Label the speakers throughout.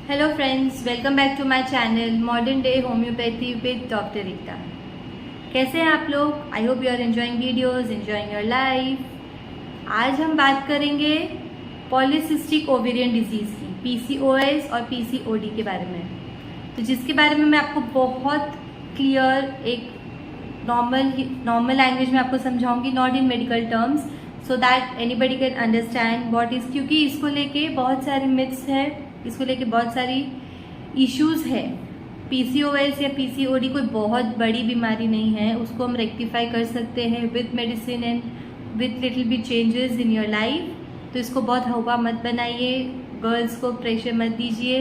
Speaker 1: Hello friends, welcome back to my channel Modern Day Homeopathy with Dr. Rita। कैसे हैं आप लोग? I hope you are enjoying videos, enjoying your life. आज हम बात करेंगे पॉलीसिस्टिक ओवेरियन डिजीज़ की, PCOS और PCOD के बारे में। तो जिसके बारे में मैं आपको बहुत क्लियर एक नॉर्मल लैंग्वेज में आपको समझाऊंगी, not in medical terms, so that anybody can understand what is. क्योंकि इसको लेके बहुत सारे मिथ्स है, इसको लेके बहुत सारी इश्यूज है। PCOS या PCOD कोई बहुत बड़ी बीमारी नहीं है, उसको हम रेक्टिफाई कर सकते हैं with medicine and with little bit changes in your life. तो इसको बहुत हवा मत बनाइए, गर्ल्स को प्रेशर मत दीजिए।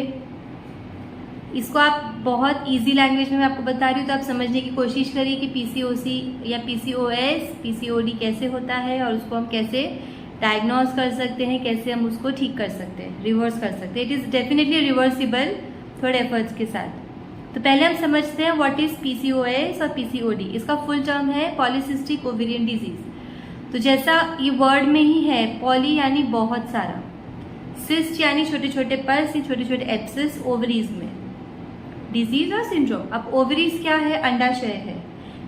Speaker 1: इसको आप बहुत इजी लैंग्वेज में मैं आपको बता रही हूँ, तो आप समझने की कोशिश करिए कि PCOS या PCOS PCOD कैसे होता है और उसको हम कैसे डायग्नोज कर सकते हैं, कैसे हम उसको ठीक कर सकते हैं, रिवर्स कर सकते हैं। इट इज़ डेफिनेटली रिवर्सिबल थोड़े एफर्ट्स के साथ। तो पहले हम समझते हैं व्हाट इज PCOS और PCOD। इसका फुल टर्म है पॉलीसिस्टिक ओवेरियन डिजीज। तो जैसा ये वर्ड में ही है, पॉली यानी बहुत सारा, सिस्ट यानी छोटे छोटे पर्स, छोटे छोटे एब्सेस ओवरीज में, डिजीज और सिंड्रोम। अब ओवरीज क्या है? अंडाशय है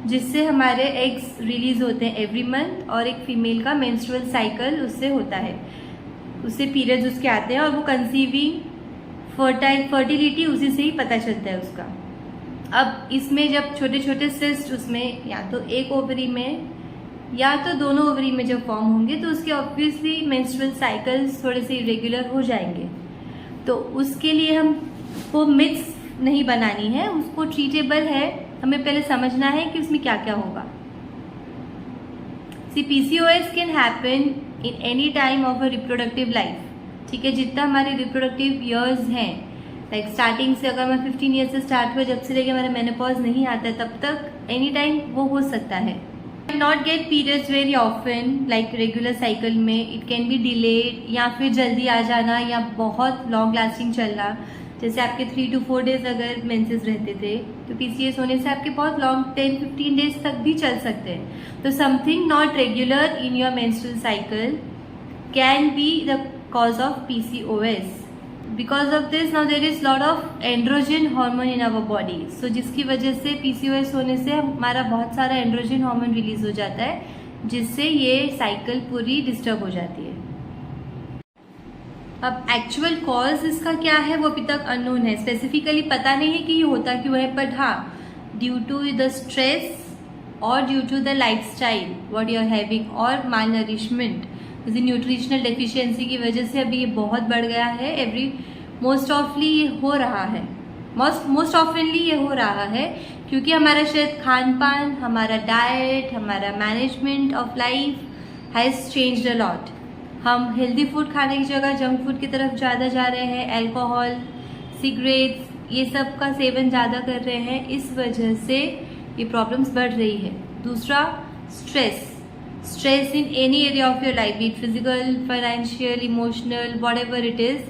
Speaker 1: जिससे हमारे एग्स रिलीज होते हैं एवरी मंथ, और एक फीमेल का मेंस्ट्रुअल साइकिल उससे होता है, उससे पीरियड्स उसके आते हैं, और वो कंसीविंग फर्टिलिटी उसी से ही पता चलता है उसका। अब इसमें जब छोटे छोटे सिस्ट उसमें या तो एक ओवरी में या तो दोनों ओवरी में जब फॉर्म होंगे, तो उसके ऑब्वियसली मेंस्ट्रुअल साइकिल्स थोड़े से इरेगुलर हो जाएंगे। तो उसके लिए हमको मिथ्स नहीं बनानी है, उसको ट्रीटेबल है। हमें पहले समझना है कि उसमें क्या क्या होगा। सी PCOS can happen in any time of a reproductive life. ठीक है, जितना हमारे रिप्रोडक्टिव ईयर्स हैं, लाइक स्टार्टिंग से अगर मैं 15 ईयर्स से स्टार्ट हुआ, जब से लेके हमारा मेनोपॉज नहीं आता है तब तक एनी टाइम वो हो सकता है। Not gate periods very often like regular cycle में, इट कैन बी डिलेड, या फिर जल्दी आ जाना या बहुत लॉन्ग लास्टिंग चलना। जैसे आपके 3 to 4 डेज अगर मेंसेस रहते थे, तो PCOS होने से आपके बहुत लॉन्ग 10-15 डेज तक भी चल सकते हैं। तो something not regular in your menstrual cycle can be the cause of PCOS। Because of this now there is lot of androgen hormone in our body. So जिसकी वजह से PCOS होने से हमारा बहुत सारा एंड्रोजन हार्मोन रिलीज हो जाता है, जिससे ये साइकिल पूरी डिस्टर्ब हो जाती है। अब एक्चुअल कॉज इसका क्या है वो अभी तक अननोन है, स्पेसिफिकली पता नहीं है कि ये होता क्यों है, बट हाँ, ड्यू टू द स्ट्रेस और due to the lifestyle what you are having और माल नरिशमेंट, जैसे न्यूट्रिशनल डेफिशिएंसी की वजह से अभी ये बहुत बढ़ गया है। मोस्ट ऑफली ये हो रहा है, मोस्ट ऑफनली ये हो रहा है क्योंकि हमारा शायद खान पान, हमारा डाइट, हमारा management of life has changed a lot. हम हेल्दी फूड खाने की जगह जंक फूड की तरफ ज़्यादा जा रहे हैं, अल्कोहल, सिगरेट्स, ये सब का सेवन ज़्यादा कर रहे हैं। इस वजह से ये प्रॉब्लम्स बढ़ रही है। दूसरा, stress in any area of your life, B physical, financial, emotional, whatever it is,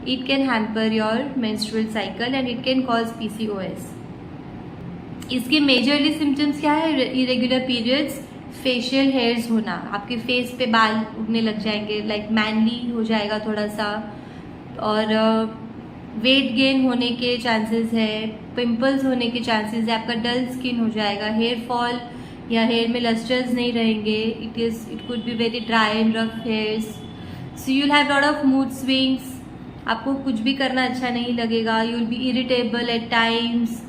Speaker 1: it can hamper your menstrual cycle and it can cause PCOS। इसके मेजरली सिम्टम्स क्या है? इरेगुलर पीरियड्स, फेशियल हेयर्स होना, आपके face पे बाल उगने लग जाएंगे, लाइक मैनली हो जाएगा थोड़ा सा, और वेट गेन होने के चांसेस है, पिंपल्स होने के चांसेस है, आपका डल स्किन हो जाएगा, हेयर फॉल या हेयर में लस्टर्स नहीं रहेंगे, it could be very dry and rough hairs. So you will have lot of mood swings, आपको कुछ भी करना अच्छा नहीं लगेगा, you will be irritable at times.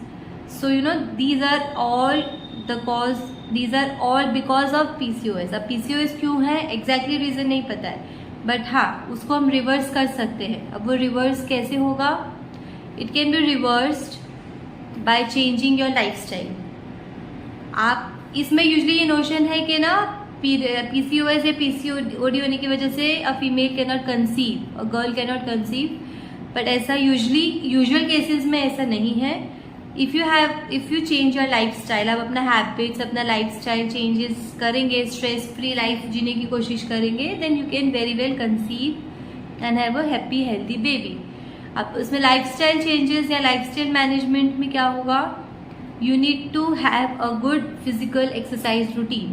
Speaker 1: So you know these are all the cause, these are all because of PCOS। अब PCOS क्यों है एग्जैक्टली रीजन नहीं पता है, बट हाँ, उसको हम रिवर्स कर सकते हैं। अब वो रिवर्स कैसे होगा? It can be reversed by changing your lifestyle. आप इसमें यूजली ये नोशन है कि ना PCOS या PCOD होने की वजह से a female can not conceive, a girl can not conceive, but ऐसा यूजुअल केसेस में ऐसा नहीं है। If you change your life style, आप अपना हैबिट्स, अपना लाइफ स्टाइल चेंजेस करेंगे, स्ट्रेस फ्री लाइफ जीने की कोशिश करेंगे, then you can very well conceive and have a happy healthy baby. अब उसमें लाइफ स्टाइल चेंजेस या लाइफ स्टाइल मैनेजमेंट में क्या होगा? You need to have a good physical exercise routine,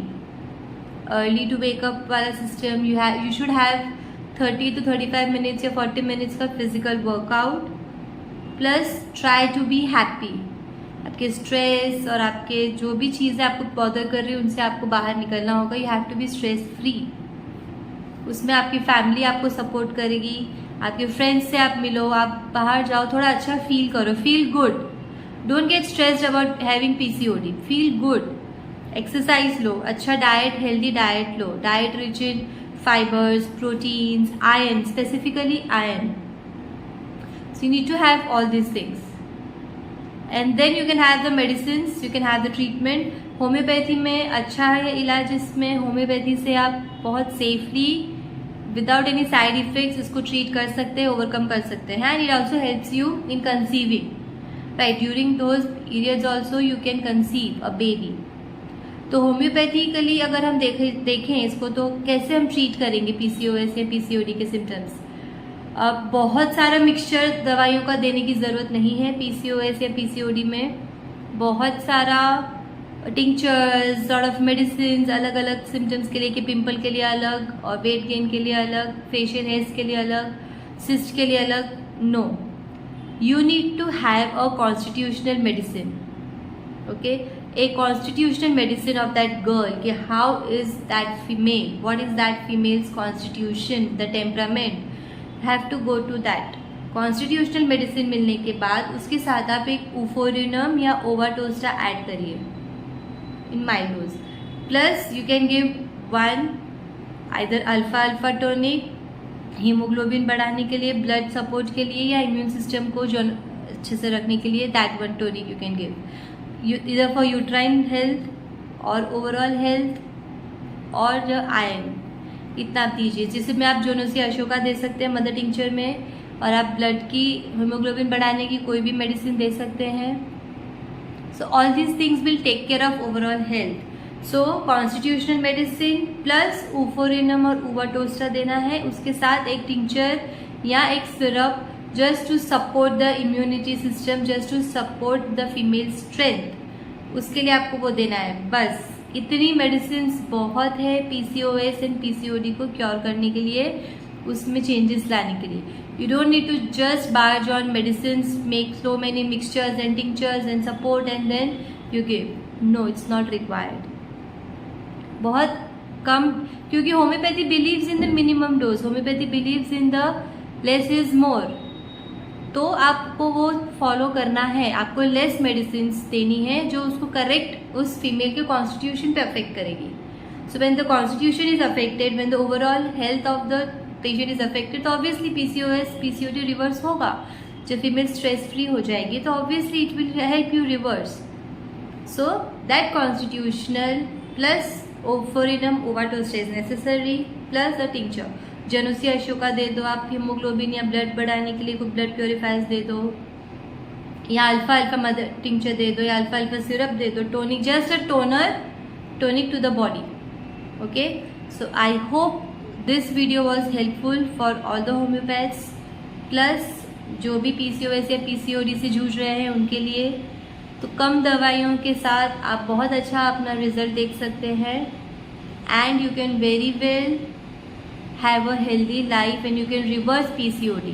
Speaker 1: early to wake up वाला system. You should have 30 to 35 minutes या 40 minutes का physical workout. Plus try to be happy. आपके stress और आपके जो भी चीज़ें आपको बॉदर कर रही है उनसे आपको बाहर निकलना होगा। You have to be stress free. उसमें आपकी फैमिली आपको सपोर्ट करेगी, आपके फ्रेंड्स से आप मिलो, आप बाहर जाओ, थोड़ा अच्छा फील करो, feel good. Don't get stressed about having PCOD, feel good. Exercise लो, अच्छा डाइट, हेल्दी डाइट लो, diet rich in fibres, proteins, iron, specifically iron. So you need to have all this things and then you can have the medicine, you can have the treatment. Homeopathy में अच्छा है इलाज, इसमें homeopathy से आप बहुत safely without any side effects इसको treat कर सकते हैं, ओवरकम कर सकते हैं। And it also helps you in conceiving, right? During those periods also you can conceive a baby. तो होम्योपैथिकली अगर हम देखें इसको, तो कैसे हम ट्रीट करेंगे पीसीओएस या पीसीओडी के सिम्टम्स? अब बहुत सारा मिक्सचर दवाइयों का देने की ज़रूरत नहीं है पीसीओएस या पीसीओडी में। बहुत सारा टिंक्चर्स, सॉर्ट ऑफ मेडिसिन अलग अलग सिम्टम्स के लिए, कि पिंपल के लिए अलग और वेट गेन के लिए अलग, फेशियल हेयर्स के लिए अलग, सिस्ट के लिए अलग। No, you need to have a constitutional medicine, okay? a constitutional medicine of that girl, कि how is that female, what is that female's constitution, the temperament, have to go to that constitutional medicine। मिलने के बाद उसके साथ आप एक ऊफोरिनम या ओवाटोस्टा add करिए in mild dose, plus you can give one either alpha tonic, haemoglobin बढ़ाने के लिए, ब्लड सपोर्ट के लिए, या इम्यून सिस्टम को जो अच्छे से रखने के लिए, that one tonic you can give, either for uterine health और ओवरऑल हेल्थ और जो आयरन। इतना आप दीजिए, जिसमें आप जोनोसी अशोका दे सकते हैं मदर टिंक्चर में, और आप ब्लड की हीमोग्लोबिन बढ़ाने की कोई भी मेडिसिन दे सकते हैं। So all these things will take care of overall health. So constitutional medicine plus oophorinum और ओवाटोस्टा देना है, उसके साथ एक टिंक्चर या एक syrup, just to support the immunity system, just to support the female strength, उसके लिए आपको वो देना है। बस इतनी मेडिसिन बहुत है पीसीओएस एंड पीसीओडी को क्योर करने के लिए, उसमें चेंजेस लाने के लिए। You don't need to just barge on medicine, make so many mixtures and tinctures and support and then you give. No, it's not required. बहुत कम, क्योंकि homeopathy believes in the minimum dose, homeopathy believes in the less is more. तो आपको वो follow करना है, आपको less medicine देनी है जो उसको करेक्ट उस फीमेल के कॉन्स्टिट्यूशन पे अफेक्ट करेगी। So when the constitution is affected, when the overall health of the patient is affected, तो ऑब्वियसली पीसीओएस पीसीओडी रिवर्स होगा। जब फीमेल स्ट्रेस फ्री हो जाएगी तो obviously it will help you reverse. So that constitutional plus oophorinum ओवाटोस्टा is necessary, plus the tincture. जनोसी अशोका दे दो आप हीमोग्लोबिन या ब्लड बढ़ाने के लिए, कोई ब्लड प्योरीफायर्स दे दो, या अल्फा मदर टिंक्चर दे दो, या अल्फा सिरप दे दो, tonic, just a toner, tonic to the body, okay? So I hope this video was helpful for all the homeopaths, plus जो भी पीसीओएस या पीसीओडी से जूझ रहे हैं उनके लिए। तो कम दवाइयों के साथ आप बहुत अच्छा अपना रिजल्ट देख सकते हैं, and you can very well have a healthy life and you can reverse PCOD.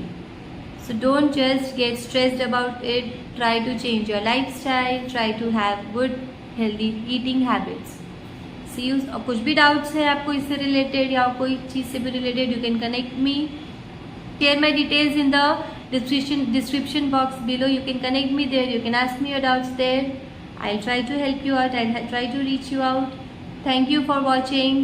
Speaker 1: So don't just get stressed about it. Try to change your lifestyle. Try to have good healthy eating habits. See you. कुछ भी doubts है आपको इससे related या कोई चीज़ से भी related, you can connect me. Share my details in the description box below. You can connect me there. You can ask me your doubts there. I'll try to help you out. I'll try to reach you out. Thank you for watching.